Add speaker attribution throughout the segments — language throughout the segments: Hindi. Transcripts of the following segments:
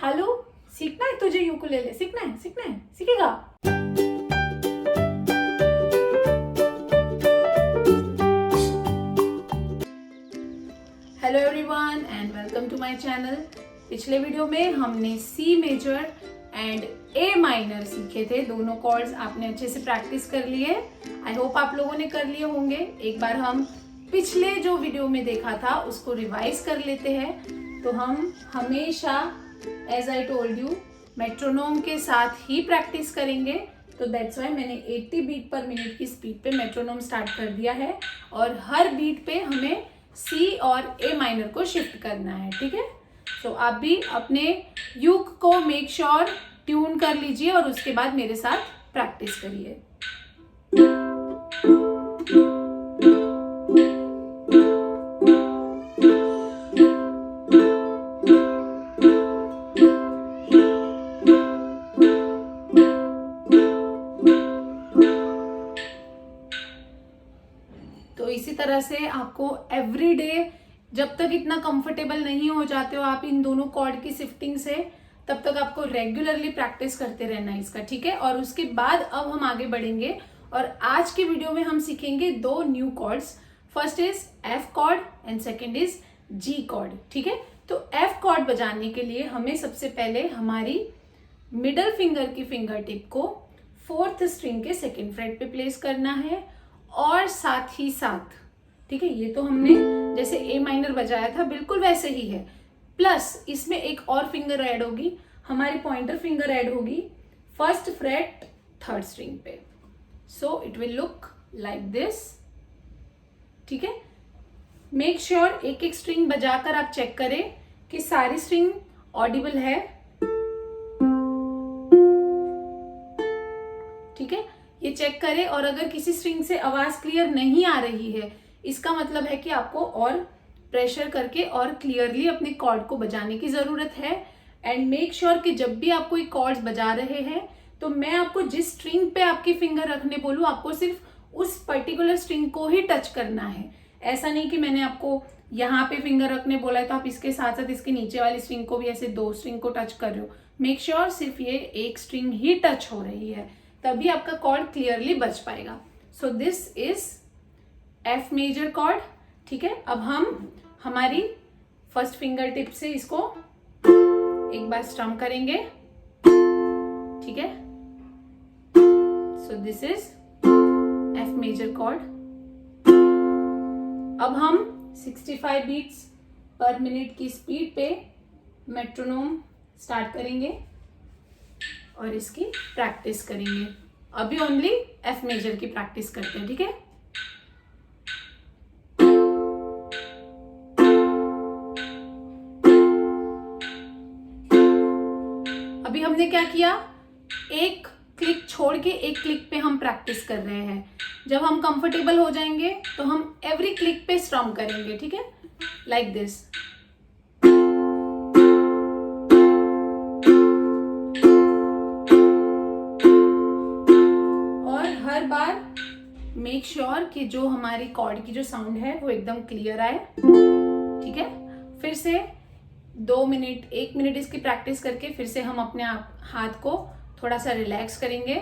Speaker 1: हालू, सीखना है तुझे यूकुलेले? सीखना है? सीखेगा? Hello everyone and welcome to my channel. पिछले वीडियो में हमने C major and A minor सीखे थे। दोनों कॉर्ड्स आपने अच्छे से प्रैक्टिस कर लिए। आई होप आप लोगों ने कर लिए होंगे। एक बार हम पिछले जो वीडियो में देखा था उसको रिवाइज कर लेते हैं। तो हम हमेशा as I told you metronome के साथ ही प्रैक्टिस करेंगे। तो दैट्स वाई मैंने 80 बीट पर मिनट की स्पीड पे मेट्रोनोम स्टार्ट कर दिया है और हर बीट पे हमें सी और ए माइनर को शिफ्ट करना है। ठीक है, तो आप भी अपने यूक को मेक श्योर ट्यून कर लीजिए और उसके बाद मेरे साथ प्रैक्टिस करिए। तो इसी तरह से आपको एवरी डे, जब तक इतना कंफर्टेबल नहीं हो जाते हो आप इन दोनों कॉर्ड की शिफ्टिंग से, तब तक आपको रेगुलरली प्रैक्टिस करते रहना है इसका। ठीक है, और उसके बाद अब हम आगे बढ़ेंगे और आज के वीडियो में हम सीखेंगे दो new chords. First is F chord and second is G chord. ठीक है, तो एफ कॉर्ड बजाने के लिए हमें सबसे पहले हमारी मिडल फिंगर की फिंगर टिप को फोर्थ स्ट्रिंग के सेकेंड फ्रेट पे प्लेस करना है और साथ ही साथ, ठीक है, ये तो हमने जैसे ए माइनर बजाया था बिल्कुल वैसे ही है, प्लस इसमें एक और फिंगर ऐड होगी, हमारी पॉइंटर फिंगर ऐड होगी फर्स्ट फ्रेट थर्ड स्ट्रिंग पे। So it will look like this. ठीक है, मेक श्योर एक एक स्ट्रिंग बजाकर आप चेक करें कि सारी स्ट्रिंग ऑडिबल है। ठीक है, ये चेक करें और अगर किसी स्ट्रिंग से आवाज क्लियर नहीं आ रही है, इसका मतलब है कि आपको और प्रेशर करके और क्लियरली अपने कॉर्ड को बजाने की जरूरत है। एंड मेक श्योर कि जब भी आप कोई कॉर्ड्स बजा रहे हैं तो मैं आपको जिस स्ट्रिंग पे आपकी फिंगर रखने बोलूं, आपको सिर्फ उस पर्टिकुलर स्ट्रिंग को ही टच करना है। ऐसा नहीं कि मैंने आपको यहाँ पे फिंगर रखने बोला है तो आप इसके साथ साथ इसके नीचे वाली स्ट्रिंग को भी ऐसे दो स्ट्रिंग को टच कर रहे हो। मेक श्योर सिर्फ ये एक स्ट्रिंग ही टच हो रही है, तभी आपका कॉर्ड क्लियरली बज पाएगा। So this is F major chord. ठीक है, अब हम हमारी फर्स्ट फिंगर टिप से इसको एक बार स्ट्रम करेंगे। ठीक है, so this is F major chord. अब हम 65 बीट्स पर मिनट की स्पीड पे मेट्रोनोम स्टार्ट करेंगे और इसकी प्रैक्टिस करेंगे। अभी ओनली एफ मेजर की प्रैक्टिस करते हैं। ठीक है, अभी हमने क्या किया, एक क्लिक छोड़ के एक क्लिक पे हम प्रैक्टिस कर रहे हैं। जब हम कंफर्टेबल हो जाएंगे तो हम एवरी क्लिक पे स्ट्रम करेंगे। ठीक है, लाइक दिस। और हर बार मेक श्योर कि जो हमारी कॉर्ड की जो साउंड है वो एकदम क्लियर आए। ठीक है, फिर से 2 मिनट 1 मिनट इसकी प्रैक्टिस करके फिर से हम अपने हाथ को थोड़ा सा रिलैक्स करेंगे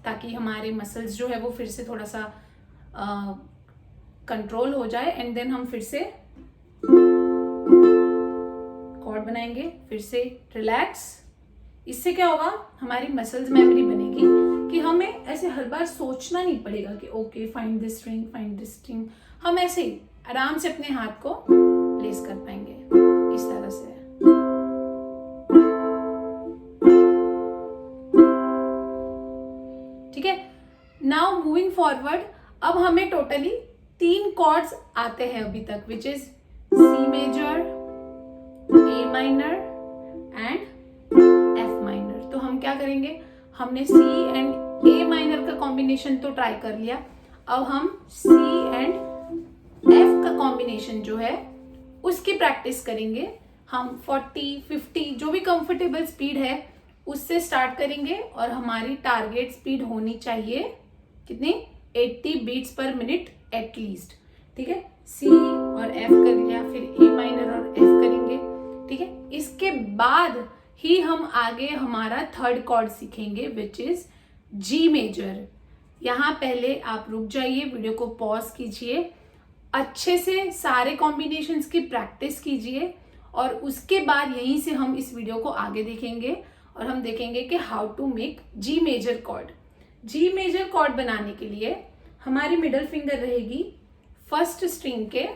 Speaker 1: ताकि हमारे मसल्स जो है वो फिर से थोड़ा सा कंट्रोल हो जाए। एंड देन हम फिर से कॉर्ड बनाएंगे, फिर से रिलैक्स। इससे क्या होगा, हमारी मसल्स मेमोरी बनेगी कि हमें ऐसे हर बार सोचना नहीं पड़ेगा कि okay find this string find this string. हम ऐसे ही आराम से अपने हाथ को प्लेस कर पाएंगे इस तरह से। ठीक है, नाउ मूविंग फॉरवर्ड, अब हमें टोटली 3 कॉर्ड्स आते हैं अभी तक, which is C major, A minor and F minor. तो हम क्या करेंगे, हमने सी एंड ए माइनर का कॉम्बिनेशन तो ट्राई कर लिया, अब हम सी एंड एफ का कॉम्बिनेशन जो है उसकी प्रैक्टिस करेंगे। हम 40, 50 जो भी कंफर्टेबल स्पीड है उससे स्टार्ट करेंगे और हमारी टारगेट स्पीड होनी चाहिए कितनी, 80 बीट्स पर मिनट एटलीस्ट। ठीक है, सी और एफ कर लिया, फिर ए माइनर और एफ करेंगे। ठीक है, इसके बाद ही हम आगे हमारा थर्ड कॉर्ड सीखेंगे विच इज जी मेजर। यहाँ पहले आप रुक जाइए, वीडियो को पॉज कीजिए, अच्छे से सारे कॉम्बिनेशंस की प्रैक्टिस कीजिए और उसके बाद यहीं से हम इस वीडियो को आगे देखेंगे और हम देखेंगे कि how to make G major chord. G major chord बनाने के लिए हमारी मिडल फिंगर रहेगी फर्स्ट स्ट्रिंग के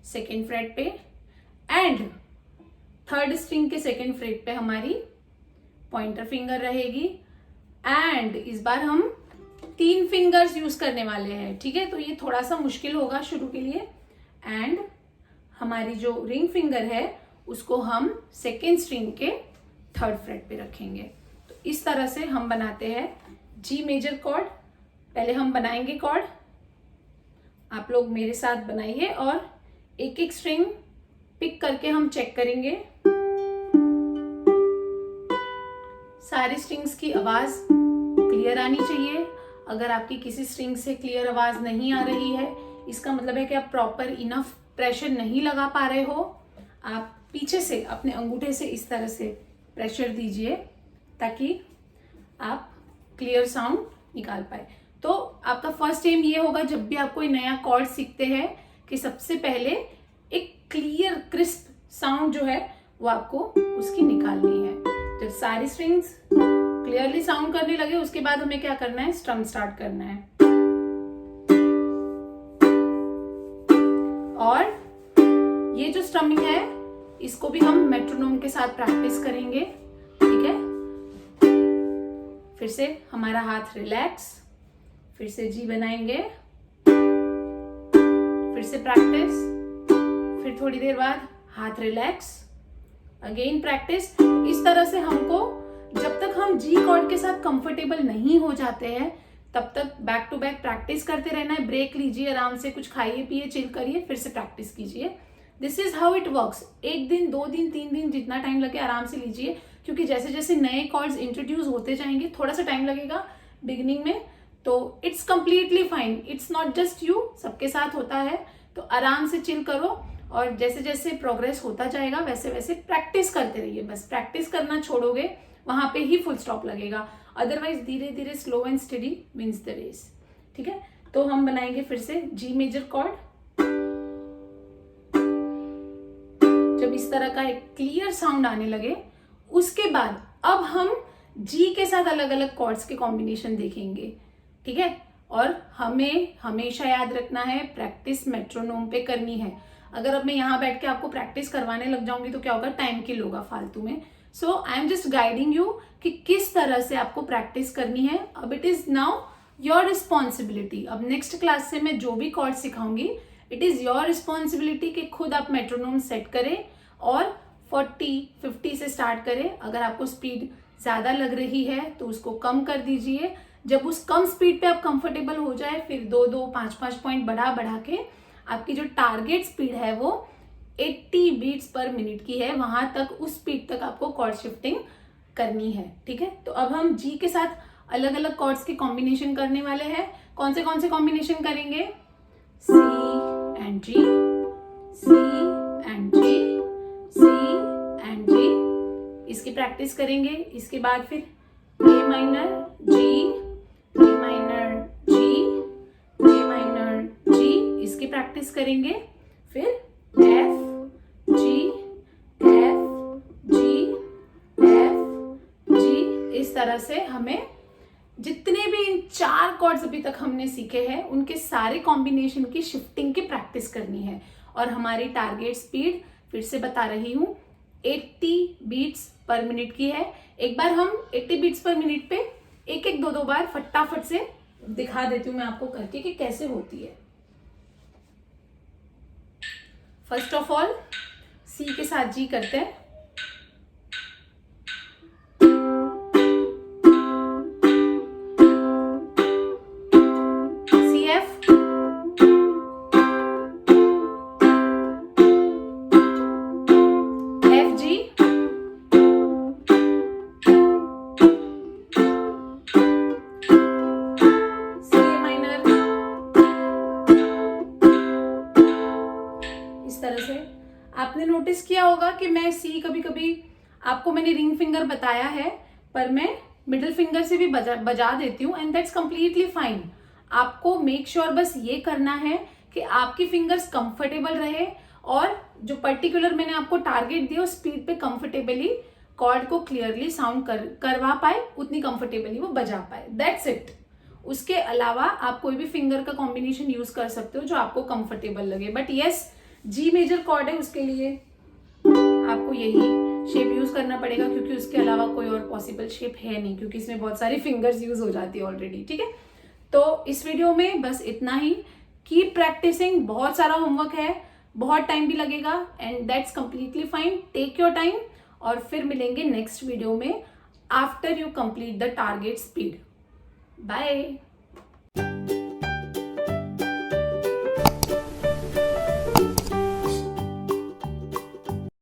Speaker 1: सेकेंड फ्रेट पे एंड थर्ड स्ट्रिंग के सेकेंड फ्रेट पे हमारी पॉइंटर फिंगर रहेगी एंड इस बार हम 3 फिंगर्स यूज करने वाले हैं, ठीक है। तो ये थोड़ा सा मुश्किल होगा शुरू के लिए। एंड हमारी जो रिंग फिंगर है उसको हम सेकेंड स्ट्रिंग के थर्ड फ्रेट पे रखेंगे। तो इस तरह से हम बनाते हैं जी मेजर कॉर्ड। पहले हम बनाएंगे कॉर्ड, आप लोग मेरे साथ बनाइए और एक एक स्ट्रिंग पिक करके हम चेक करेंगे। सारी स्ट्रिंग्स की आवाज क्लियर आनी चाहिए। अगर आपकी किसी स्ट्रिंग से क्लियर आवाज नहीं आ रही है, इसका मतलब है कि आप प्रॉपर इनफ प्रेशर नहीं लगा पा रहे हो। आप पीछे से अपने अंगूठे से इस तरह से प्रेशर दीजिए ताकि आप क्लियर साउंड निकाल पाए। तो आपका फर्स्ट एम ये होगा जब भी आप कोई नया कॉर्ड सीखते हैं कि सबसे पहले एक क्लियर क्रिस्प साउंड जो है वो आपको उसकी निकालनी है। जब सारी स्ट्रिंग्स क्लियरली साउंड करने लगे उसके बाद हमें क्या करना है, स्ट्रम स्टार्ट करना है। और ये जो स्ट्रमिंग है इसको भी हम मेट्रोनोम के साथ प्रैक्टिस करेंगे, ठीक है। फिर से हमारा हाथ रिलैक्स, फिर से जी बनाएंगे, फिर से प्रैक्टिस, फिर थोड़ी देर बाद हाथ रिलैक्स, अगेन प्रैक्टिस। इस तरह से हमको जब तक हम जी कॉर्ड के साथ कंफर्टेबल नहीं हो जाते हैं तब तक बैक टू बैक प्रैक्टिस करते रहना है। ब्रेक लीजिए, आराम से कुछ खाइए पिए, चिल करिए, फिर से प्रैक्टिस कीजिए। This is how it works. 1 दिन 2 दिन 3 दिन जितना टाइम लगे आराम से लीजिए, क्योंकि जैसे जैसे नए कॉर्ड्स इंट्रोड्यूस होते जाएंगे थोड़ा सा टाइम लगेगा बिगिनिंग में, तो it's completely fine. It's not just you, सबके साथ होता है। तो आराम से चिल करो और जैसे जैसे प्रोग्रेस होता जाएगा वैसे वैसे प्रैक्टिस करते रहिए। बस प्रैक्टिस करना छोड़ोगे वहां पे ही फुल स्टॉप लगेगा, अदरवाइज धीरे धीरे slow and steady wins the race, ठीक है। तो हम बनाएंगे फिर से जी मेजर कॉर्ड। जब इस तरह का एक क्लियर साउंड आने लगे उसके बाद अब हम जी के साथ अलग अलग कॉर्ड्स के कॉम्बिनेशन देखेंगे, ठीक है। और हमें हमेशा याद रखना है प्रैक्टिस मेट्रोनोम पे करनी है। अगर अब मैं यहाँ बैठ के आपको प्रैक्टिस करवाने लग जाऊंगी तो क्या होगा, टाइम किल होगा फालतू में। So I am just guiding you कि किस तरह से आपको प्रैक्टिस करनी है। अब it is now your responsibility. अब नेक्स्ट क्लास से मैं जो भी कॉर्ड सिखाऊंगी इट इज योर रिस्पॉन्सिबिलिटी कि खुद आप मेट्रोनोम सेट करें और 40-50 से स्टार्ट करें। अगर आपको स्पीड ज्यादा लग रही है तो उसको कम कर दीजिए। जब उस कम स्पीड पे आप कंफर्टेबल हो जाए फिर 2-2 5-5 पॉइंट बढ़ा के आपकी जो टारगेट स्पीड है वो 80 बीट्स पर मिनट की है, वहां तक उस स्पीड तक आपको कॉर्ड शिफ्टिंग करनी है, ठीक है। तो अब हम जी के साथ अलग अलग कॉर्ड्स के कॉम्बिनेशन करने वाले हैं। कौन से कॉम्बिनेशन करेंगे, C and G, C and G, C and G, इसकी प्रैक्टिस करेंगे। इसके बाद फिर A minor G, A minor G, A minor G, इसकी प्रैक्टिस करेंगे। फिर F G, F G, F G, इस तरह से हमें जितने भी इन 4 कॉर्ड्स अभी तक हमने सीखे हैं उनके सारे कॉम्बिनेशन की शिफ्टिंग की प्रैक्टिस करनी है। और हमारी टारगेट स्पीड फिर से बता रही हूं 80 बीट्स पर मिनट की है। एक बार हम 80 बीट्स पर मिनट पे एक एक 2-2 बार फटाफट से दिखा देती हूं मैं आपको करके कि कैसे होती है। फर्स्ट ऑफ ऑल सी के साथ जी करते हैं। C F, F G, C A minor, इस तरह से आपने नोटिस किया किया होगा कि मैं सी कभी कभी आपको मैंने रिंग फिंगर बताया है, पर मैं मिडिल फिंगर से भी बजा देती हूँ, एंड दैट्स कंप्लीटली फाइन। आपको मेक श्योर बस ये करना है कि आपकी फिंगर्स कंफर्टेबल रहे और जो पर्टिकुलर मैंने आपको टारगेट दिया उस स्पीड पे कंफर्टेबली कॉर्ड को क्लियरली साउंड करवा पाए, उतनी कंफर्टेबली वो बजा पाए, दैट्स इट। उसके अलावा आप कोई भी फिंगर का कॉम्बिनेशन यूज कर सकते हो जो आपको कंफर्टेबल लगे, but yes G major chord है, उसके लिए आपको यही शेप यूज करना पड़ेगा क्योंकि उसके अलावा कोई और पॉसिबल शेप है नहीं, क्योंकि इसमें बहुत सारी फिंगर्स यूज हो जाती है ऑलरेडी, ठीक है। तो इस वीडियो में बस इतना ही। कीप प्रैक्टिसिंग, बहुत सारा होमवर्क है, बहुत टाइम भी लगेगा, and that's completely fine. Take your time और फिर मिलेंगे नेक्स्ट वीडियो में after you complete the target speed. Bye.